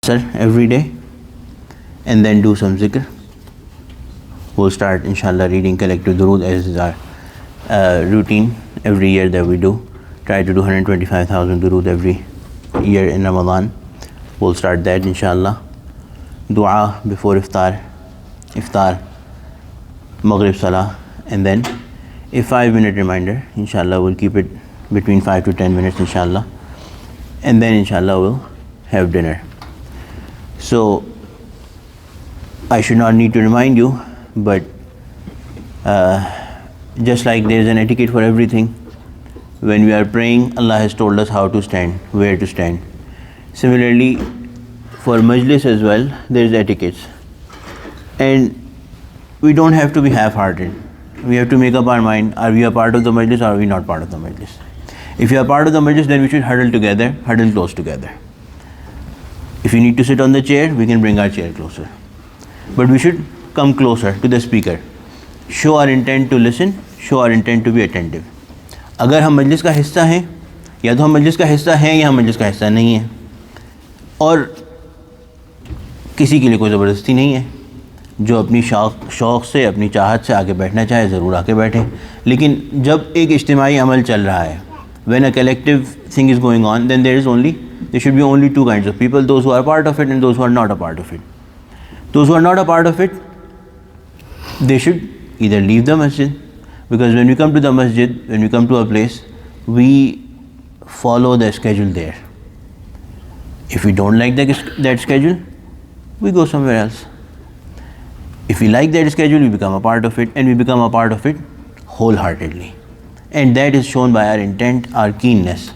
Sir, every day, and then do some zikr. We'll start inshallah reading collective durood as is our routine every year that we do. Try to do 125,000 durood every year in Ramadan. We'll start that inshallah. Dua before iftar, Maghrib Salah, and then a 5-minute reminder. Inshallah we'll keep it between 5 to 10 minutes inshallah, and then inshallah we'll have dinner. So I should not need to remind you, but just like there is an etiquette for everything, when we are praying, Allah has told us how to stand, where to stand. Similarly, for majlis as well, there is etiquettes, and we don't have to be half-hearted. We have to make up our mind: are we a part of the majlis or are we not part of the majlis? If you are part of the majlis, then we should huddle together, huddle close together. If you need to sit on the chair, we can bring our chair closer, but we should come closer to the speaker. Show our intent to listen, show our intent to be attentive. अगर हम मजलिस का हिस्सा हैं, या तो हम मजलिस का हिस्सा हैं या हम मजलिस का हिस्सा नहीं हैं, और किसी के लिए कोई ज़बरदस्ती नहीं है. जो अपनी शौक़ से, अपनी चाहत से आके बैठना चाहे ज़रूर आके बैठें. लेकिन जब एक इज्तिमाई अमल चल रहा है, when a collective thing is going on, then there should be only two kinds of people: those who are part of it and those who are not a part of it. Those who are not a part of it, they should either leave the masjid, because when we come to the masjid, when we come to a place, we follow the schedule there. If we don't like that schedule, we go somewhere else. If we like that schedule, we become a part of it, and we become a part of it wholeheartedly. And that is shown by our intent, our keenness.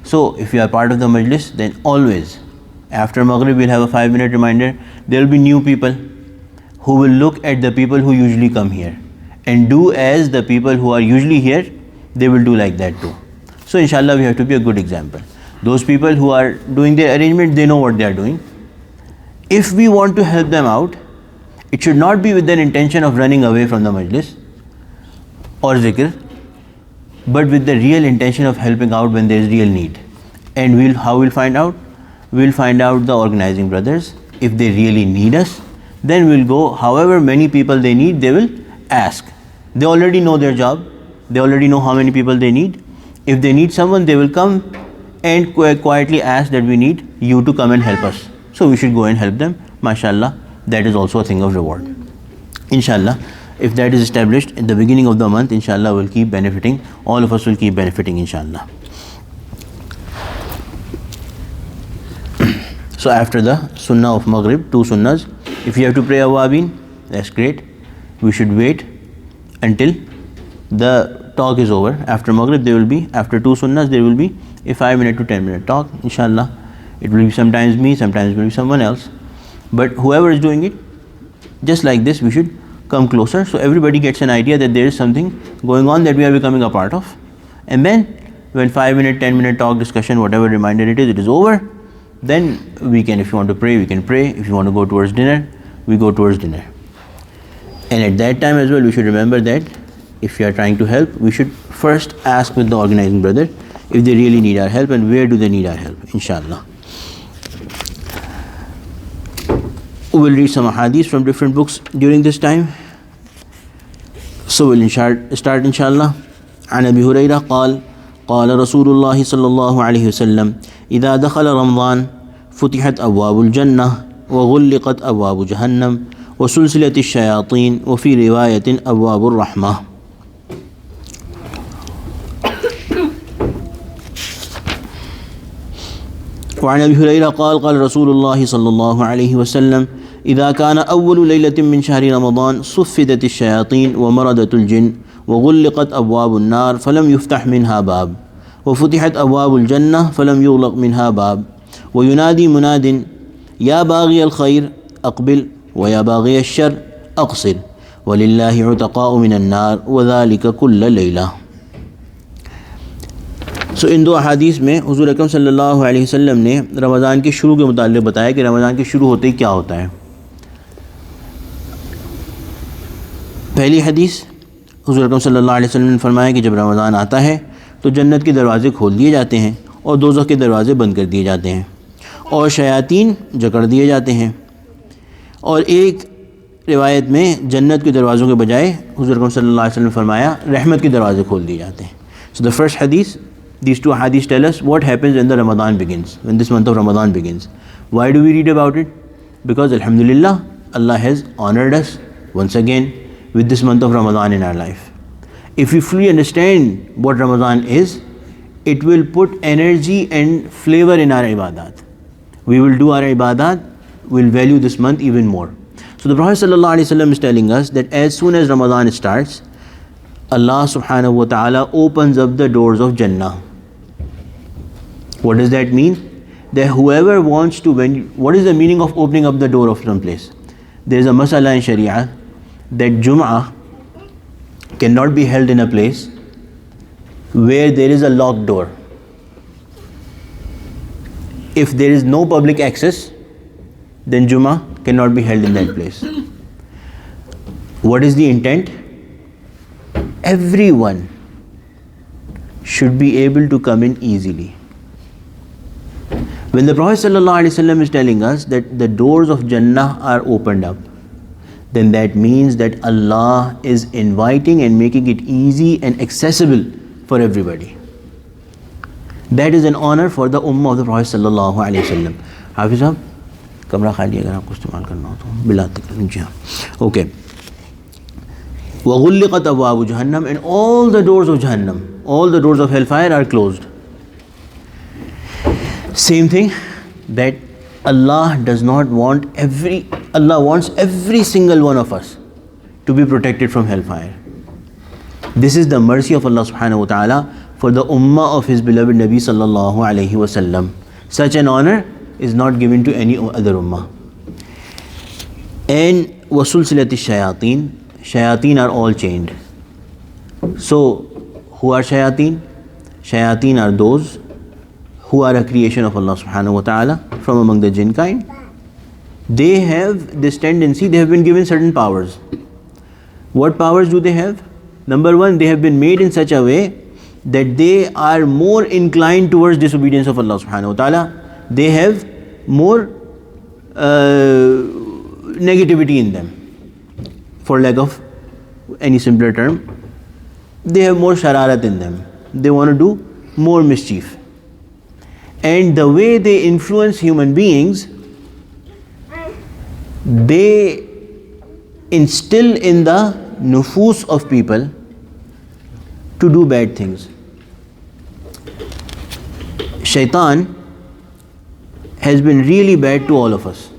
So if you are part of the majlis, then always, after Maghrib, we'll have a 5-minute reminder. There will be new people who will look at the people who usually come here and do as the people who are usually here, they will do like that too. So inshallah, we have to be a good example. Those people who are doing their arrangement, they know what they are doing. If we want to help them out, it should not be with the intention of running away from the majlis or zikr, but with the real intention of helping out when there is real need. And how we'll find out? We'll find out the organizing brothers. If they really need us, then we'll go. However many people they need, they will ask. They already know their job. They already know how many people they need. If they need someone, they will come and quietly ask that we need you to come and help us. So we should go and help them. MashaAllah, that is also a thing of reward. Inshallah, if that is established in the beginning of the month, inshallah we'll keep benefiting. All of us will keep benefiting, inshallah. So after the sunnah of Maghrib, 2 sunnahs, if you have to pray awabin, that's great. We should wait until the talk is over. After Maghrib, after 2 sunnahs, there will be a 5-minute to 10-minute talk, inshallah. It will be sometimes me, sometimes it will be someone else. But whoever is doing it, just like this, we should come closer so everybody gets an idea that there is something going on that we are becoming a part of. And then when 5-minute, 10-minute talk, discussion, whatever reminder it is over, then we can, if you want to pray, we can pray. If you want to go towards dinner, we go towards dinner. And at that time as well, we should remember that if you are trying to help, we should first ask with the organizing brother if they really need our help and where do they need our help, inshallah. We will read some hadiths from different books during this time. So we'll start inshallah. عن أبي هريرة قال قال رسول الله صلى الله عليه وسلم إذا دخل رمضان فتحت أبواب الجنة وغلقت أبواب جهنم وسلسلة الشياطين وفي رواية أبواب الرحمة. وعن أبي هريرة قال قال رسول الله صلى الله عليه وسلم إذا كان أول ليلة من شهر رمضان صفدت الشياطين ومردت الجن وغلقت أبواب النار فلم يفتح منها باب وفتحت أبواب الجنة فلم يغلق منها باب وينادي مناد يا باغي الخير أقبل ويا باغي الشر أقصر ولله عتقاء من النار وذلك كل ليلة. So इन 2 अहादीस में हुज़ूर अकरम सल्लल्लाहु अलैहि वसल्लम ने रमज़ान के शुरू के मुताल्लिक़ बताया कि रमज़ान के शुरू होते ही क्या होता है. पहली हदीस, हुज़ूर अकरम सल्लल्लाहु अलैहि वसल्लम ने फरमाया कि जब रमज़ान आता है तो जन्नत के दरवाज़े खोल दिए जाते हैं और दोज़ख के दरवाज़े बंद कर दिए जाते हैं और शयातीन जकड़ दिए जाते हैं। और एक रिवायत में जन्नत के दरवाज़ों के बजाय हुज़ूर अकरम सल्लल्लाहु अलैहि वसल्लम ने फरमाया रहमत के दरवाज़े खोल दिए जाते हैं। सो द फर्स्ट हदीस, these two hadiths tell us what happens when the Ramadan begins, when this month of Ramadan begins. Why do we read about it? Because Alhamdulillah, Allah has honored us once again with this month of Ramadan in our life. If we fully understand what Ramadan is, it will put energy and flavor in our ibadat. We will do our ibadat, will value this month even more. So the Prophet ﷺ is telling us that as soon as Ramadan starts, Allah subhanahu wa ta'ala opens up the doors of Jannah. What does that mean? That whoever wants to, what is the meaning of opening up the door of some place? There is a masala in Sharia that Jum'ah cannot be held in a place where there is a locked door. If there is no public access, then Jum'ah cannot be held in that place. What is the intent? Everyone should be able to come in easily. When the Prophet ﷺ is telling us that the doors of Jannah are opened up, then that means that Allah is inviting and making it easy and accessible for everybody. That is an honor for the ummah of the Prophet ﷺ. Hafiz sahab, kamra khali agar aapko istemal karna ho to bilaate kar लीजिए. Okay. وَغُلِّقَتْ أَبْوَابُ جَهَنَّمْ, and all the doors of Jahannam, all the doors of hellfire are closed. Same thing, that Allah does not want Allah wants every single one of us to be protected from hellfire. This is the mercy of Allah subhanahu wa ta'ala for the ummah of His beloved Nabi sallallahu alayhi wa sallam. Such an honor is not given to any other ummah. And وَسُلْسِلَةِ الشَّيَاطِينَ, shayateen are all chained. So, who are shayateen? Shayateen are those who are a creation of Allah subhanahu wa ta'ala from among the jinn kind. They have this tendency, they have been given certain powers. What powers do they have? Number one, they have been made in such a way that they are more inclined towards disobedience of Allah subhanahu wa ta'ala. They have more negativity in them. For lack of any simpler term, they have more shararat in them. They want to do more mischief. And the way they influence human beings, they instill in the nufus of people to do bad things. Shaitan has been really bad to all of us.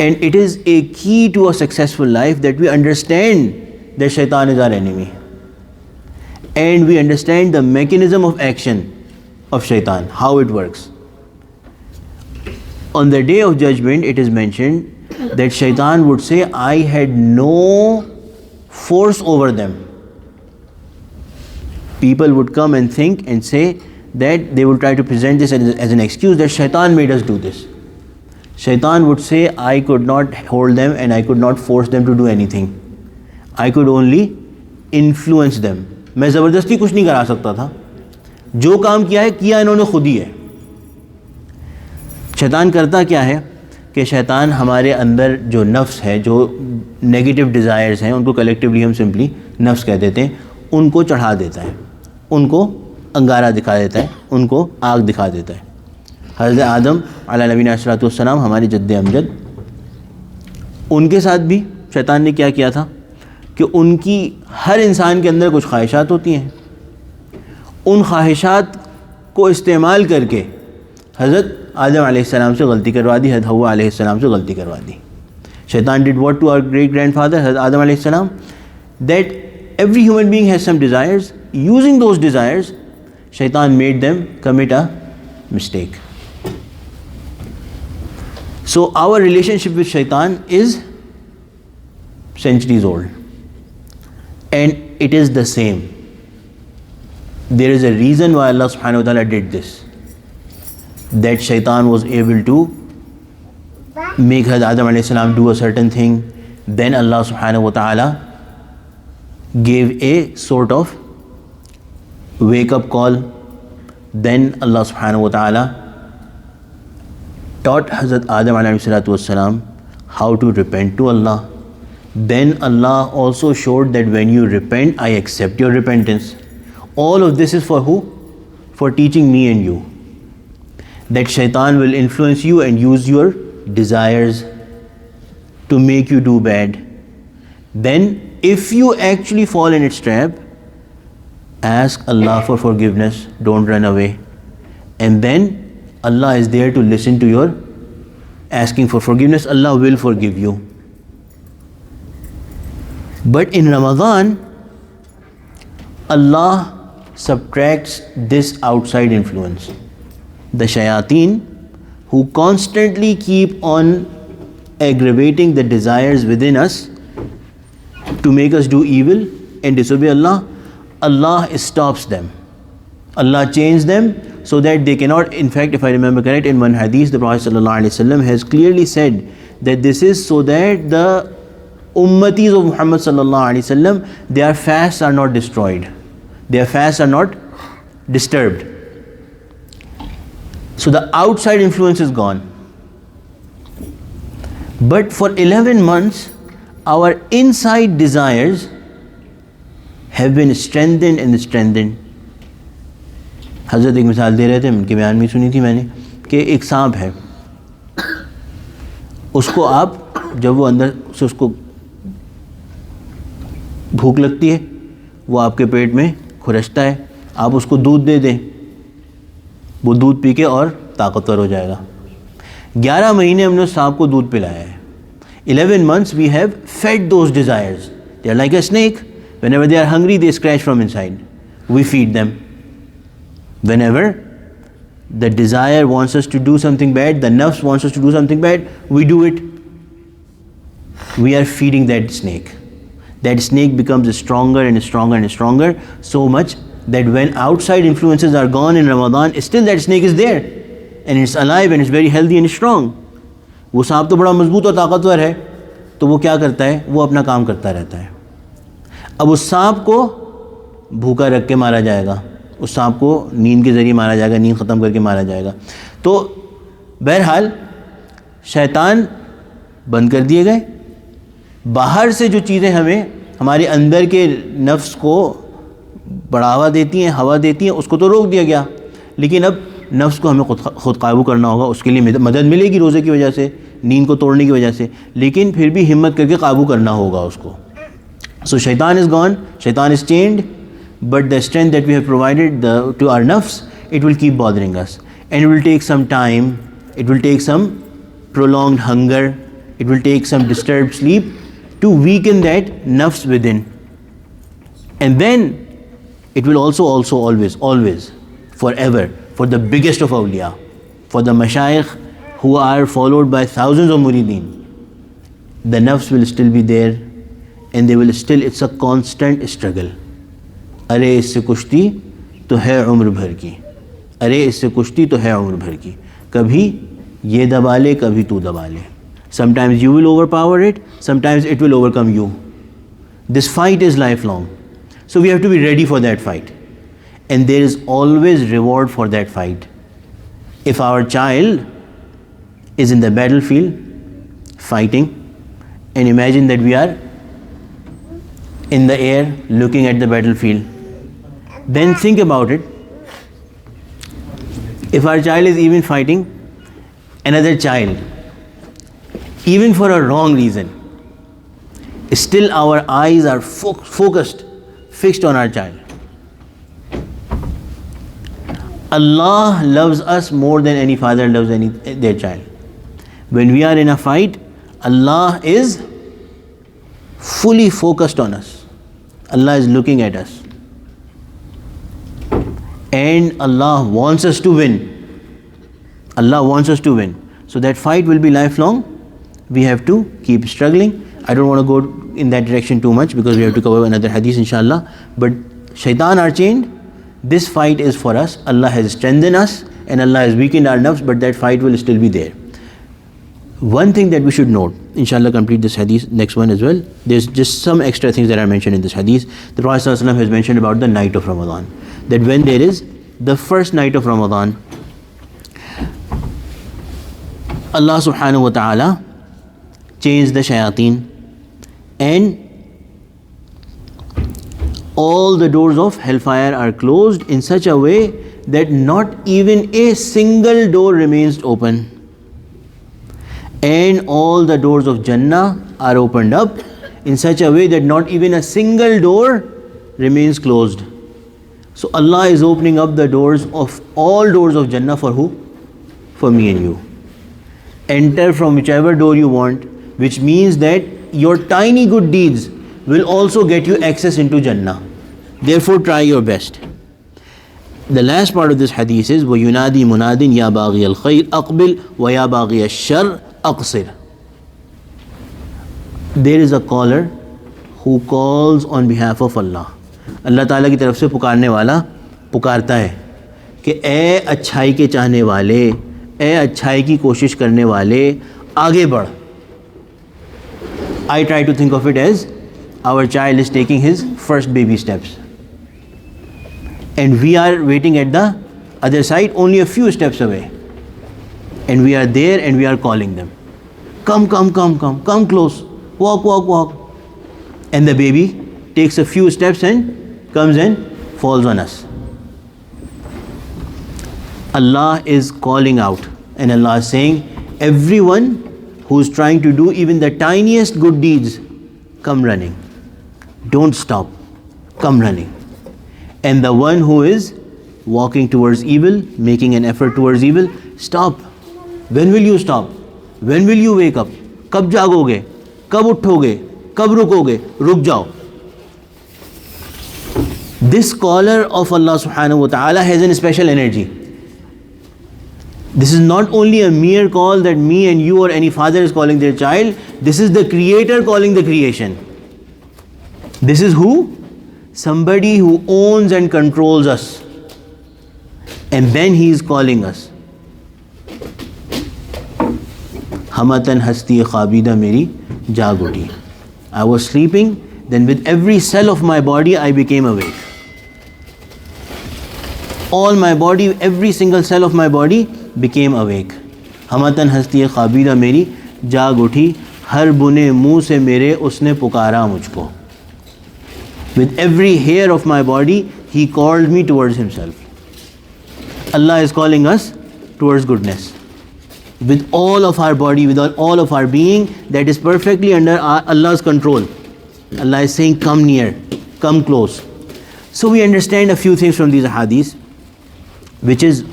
And it is a key to a successful life that we understand that shaitan is our enemy. And we understand the mechanism of action of shaitan, how it works. On the day of judgment, it is mentioned that shaitan would say, I had no force over them. People would come and think and say that they will try to present this as an excuse that shaitan made us do this. Shaitan would say, I could not hold them and I could not force them to do anything. I could only influence them. मैं ज़बरदस्ती कुछ नहीं करा सकता था. जो काम किया है, किया इन्होंने खुद ही है. शैतान करता क्या है कि शैतान हमारे अंदर जो नफ्स है, जो नेगेटिव डिज़ायर्स हैं, उनको कलेक्टिवली हम सिंपली नफ्स कह देते हैं, उनको चढ़ा देता है, उनको अंगारा दिखा देता है, उनको आग दिखा देता है. हज़रत आदम अला नबीना अस्सलातु वस्सलाम, हमारे जद्द अमजद, उनके साथ भी शैतान ने क्या किया था कि उनकी हर इंसान के अंदर कुछ ख्वाहिशात होती हैं. उन ख्वाहिशात को इस्तेमाल करके हज़रत आदम अलैहिस्सलाम से गलती करवा दी, हज़रत हव्वा अलैहिस्सलाम से गलती करवा दी. शैतान did what to our great grandfather हज़रत आदम अलैहिस्सलाम, that every human being has some desires. Using those desires, shaitan made them commit a mistake. So our relationship with shaitan is centuries old, and it is the same. There is a reason why Allah subhanahu wa ta'ala did this, that shaitan was able to make Hazrat Adam alayhi salam do a certain thing. Then Allah subhanahu wa ta'ala gave a sort of wake up call. Then Allah subhanahu wa ta'ala taught Hazrat Adam alayhi salatu wassalam how to repent to Allah. Then Allah also showed that when you repent, I accept your repentance. All of this is for who? For teaching me and you. That shaitan will influence you and use your desires to make you do bad. Then if you actually fall in its trap, ask Allah for forgiveness, don't run away. And then Allah is there to listen to your asking for forgiveness. Allah will forgive you. But in Ramadan, Allah subtracts this outside influence. The shayateen who constantly keep on aggravating the desires within us to make us do evil and disobey Allah, Allah stops them. Allah changes them so that they cannot. In fact, if I remember correct, in one hadith, the Prophet ﷺ has clearly said that this is so that the ummatis of Muhammad ﷺ, their fasts are not destroyed. Their fasts are not disturbed. So the outside influence is gone. But for 11 months, our inside desires have been strengthened and strengthened. हज़रत एक मिसाल दे रहे थे, उनके बयान में सुनी थी मैंने कि एक सांप है, उसको आप जब वो अंदर से उसको भूख लगती है, वो आपके पेट में खुरचता है, आप उसको दूध दे दें, वो दूध पी के और ताकतवर हो जाएगा. 11 महीने हमने उस सांप को दूध पिलाया है. 11 months we have fed those desires. They are like a snake. Whenever they are hungry, they scratch from inside. We feed them. Whenever the desire wants us to do something bad, the nafs wants us to do something bad, we do it. We are feeding that snake. That snake becomes stronger and stronger and stronger, so much that when outside influences are gone in Ramadan, still that snake is there and it's alive and it's very healthy and strong. वो सांप तो बड़ा मजबूत और ताकतवर है, तो वो क्या करता है, वो अपना काम करता रहता है. अब उस सांप को भूखा रख के मारा जाएगा, उस सांप को नींद के ज़रिए मारा जाएगा, नींद ख़त्म करके मारा जाएगा. तो बहरहाल शैतान बंद कर दिए गए. बाहर से जो चीज़ें हमें हमारे अंदर के नफ्स को बढ़ावा देती हैं, हवा देती हैं, उसको तो रोक दिया गया. लेकिन अब नफ्स को हमें ख़ुद काबू करना होगा. उसके लिए मदद मिलेगी रोज़े की वजह से, नींद को तोड़ने की वजह से, लेकिन फिर भी हिम्मत करके काबू करना होगा उसको. So shaitan is gone, shaitan is chained, but the strength that we have provided to our nafs, it will keep bothering us. And it will take some time, it will take some prolonged hunger, it will take some disturbed sleep to weaken that nafs within. And then it will also always, forever, for the biggest of awliya, for the mashayikh who are followed by thousands of murideen, the nafs will still be there and they will still, it's a constant struggle. अरे इससे कुश्ती तो है उम्र भर की, अरे इससे कुश्ती तो है उम्र भर की, कभी ये दबा ले कभी तू दबा ले. Sometimes you will overpower it, sometimes it will overcome you. This fight is lifelong. So we have to be ready for that fight. And there is always reward for that fight. If our child is in the battlefield fighting, and imagine that we are in the air looking at the battlefield, then think about it. If our child is even fighting another child, even for a wrong reason, still our eyes are focused, fixed on our child. Allah loves us more than any father loves their child. When we are in a fight, Allah is fully focused on us. Allah is looking at us. And Allah wants us to win. Allah wants us to win. So that fight will be lifelong. We have to keep struggling. I don't want to go in that direction too much because we have to cover another hadith inshallah. But shaitan are chained. This fight is for us. Allah has strengthened us and Allah has weakened our nafs, but that fight will still be there. One thing that we should note, inshallah complete this hadith, next one as well. There's just some extra things that are mentioned in this hadith. The Prophet ﷺ has mentioned about the night of Ramadan. That when there is the first night of Ramadan, Allah subhanahu wa ta'ala changed the shayateen, and all the doors of hellfire are closed in such a way that not even a single door remains open, and all the doors of Jannah are opened up in such a way that not even a single door remains closed. So Allah is opening up the doors of all doors of Jannah for who? For me and you. Enter from whichever door you want, which means that your tiny good deeds will also get you access into Jannah. Therefore try your best. The last part of this hadith is وَيُنَادِي مُنَادٍ يَا بَاغِيَ الْخَيْرِ أَقْبِلْ وَيَا بَاغِيَ الشَّرِّ أَقْصِرْ. There is a caller who calls on behalf of Allah. अल्लाह ताला की तरफ से पुकारने वाला पुकारता है कि ए अच्छाई के चाहने वाले, ए अच्छाई की कोशिश करने वाले, आगे बढ़. I try to think of it as our child is taking his first baby steps, and we are waiting at the other side, only a few steps away, and we are there and we are calling them, come close, walk, and the baby takes a few steps and comes and falls on us. Allah is calling out, and Allah is saying, everyone who is trying to do even the tiniest good deeds, come running. Don't stop. Come running. And the one who is walking towards evil, making an effort towards evil, stop. When will you stop? When will you wake up? कब जागोगे? कब उठोगे? कब रुकोगे? रुक जाओ. This caller of Allah subhanahu wa ta'ala has a special energy. This is not only a mere call that me and you or any father is calling their child. This is the Creator calling the creation. This is who? Somebody who owns and controls us. And then He is calling us. Hamatan hasti khabida meri jagoti. I was sleeping, then with every cell of my body I became awake. All my body, every single cell of my body became awake. Hamatan hasti khabida meri जाग उठी, हर बुने मुंह से मेरे उसने पुकारा मुझको. With every hair of my body, He called me towards Himself. Allah is calling us towards goodness. With all of our body, with all of our being, that is perfectly under Allah's control. Allah is saying, come near, come close. So we understand a few things from these hadiths, which is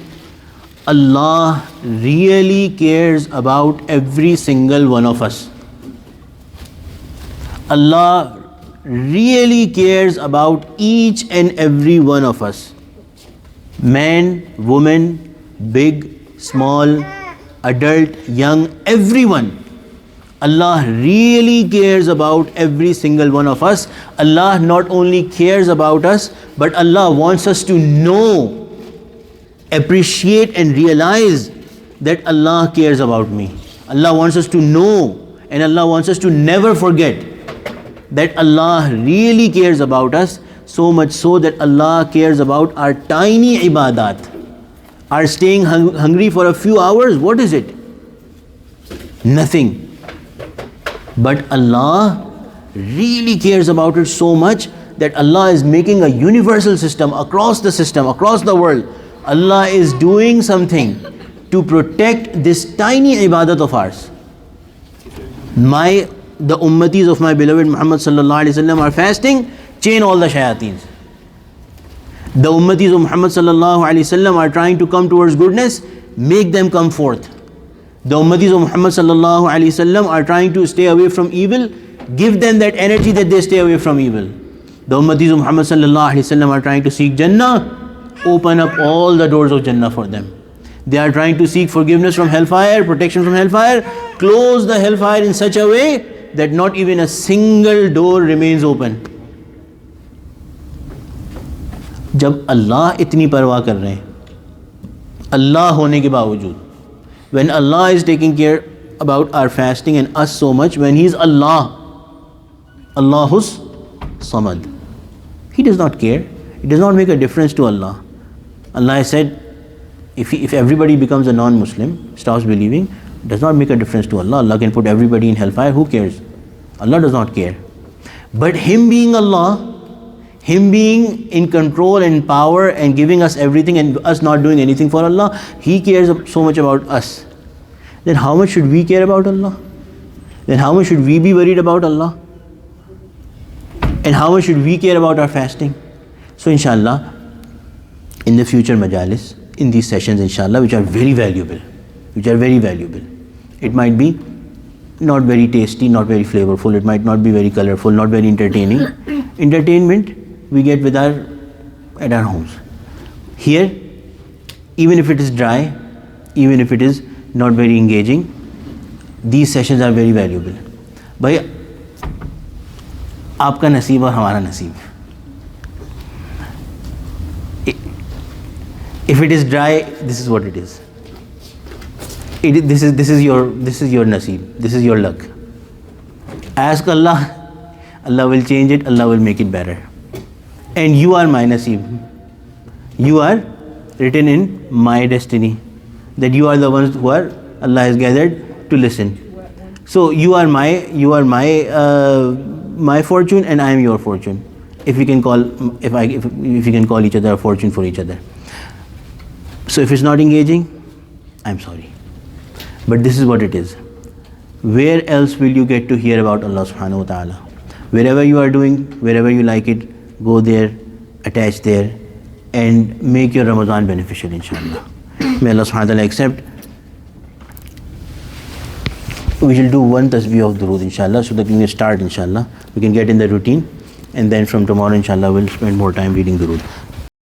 Allah really cares about every single one of us. Allah really cares about each and every one of us. Man, woman, big, small, adult, young, everyone. Allah really cares about every single one of us. Allah not only cares about us, but Allah wants us to know, appreciate and realize that Allah cares about me. Allah wants us to know, and Allah wants us to never forget that Allah really cares about us, so much so that Allah cares about our tiny ibadat. Our staying hungry for a few hours, what is it? Nothing. But Allah really cares about it so much that Allah is making a universal system, across the world. Allah is doing something to protect this tiny ibadat of ours. The ummatis of my beloved Muhammad sallallahu alaihi wasallam are fasting, chain all the shayateens. The ummatis of Muhammad sallallahu alaihi wasallam are trying to come towards goodness, make them come forth. The ummatis of Muhammad sallallahu alaihi wasallam are trying to stay away from evil, give them that energy that they stay away from evil. The ummatis of Muhammad sallallahu alaihi wasallam are trying to seek Jannah, open up all the doors of Jannah for them. They are trying to seek forgiveness from hellfire, protection from hellfire, close the hellfire in such a way that not even a single door remains open. जब अल्लाह इतनी परवाह कर रहे हैं, अल्लाह होने के बावजूद, when Allah is taking care about our fasting and us so much, when He is Allah, Allahus Samad, He does not care. It does not make a difference to Allah. Allah has said, if everybody becomes a non-Muslim, stops believing, does not make a difference to Allah. Allah can put everybody in hellfire, who cares? Allah does not care. But Him being Allah, Him being in control and power and giving us everything and us not doing anything for Allah, He cares so much about us. Then how much should we care about Allah? Then how much should we be worried about Allah? And how much should we care about our fasting? So inshallah, in the future majalis, in these sessions inshallah, which are very valuable, it might be not very tasty, not very flavorful, it might not be very colorful, not very entertaining. Entertainment we get at our homes. Here, even if it is dry, even if it is not very engaging, these sessions are very valuable. भाई आपका नसीब और हमारा नसीब. If it is dry, this is what it is. This is your naseeb. This is your luck. Ask Allah, Allah will change it. Allah will make it better. And you are my naseeb. You are written in my destiny. That you are the ones who are Allah has gathered to listen. So you are my fortune, and I am your fortune. If you can call each other a fortune for each other. So if it's not engaging, I'm sorry. But this is what it is. Where else will you get to hear about Allah subhanahu wa ta'ala? Wherever you are doing, wherever you like it, go there, attach there, and make your Ramadan beneficial, inshallah. May Allah subhanahu wa ta'ala accept. We shall do one tasbih of durood, inshallah, so that we can start, inshallah. We can get in the routine, and then from tomorrow, inshallah, we'll spend more time reading durood.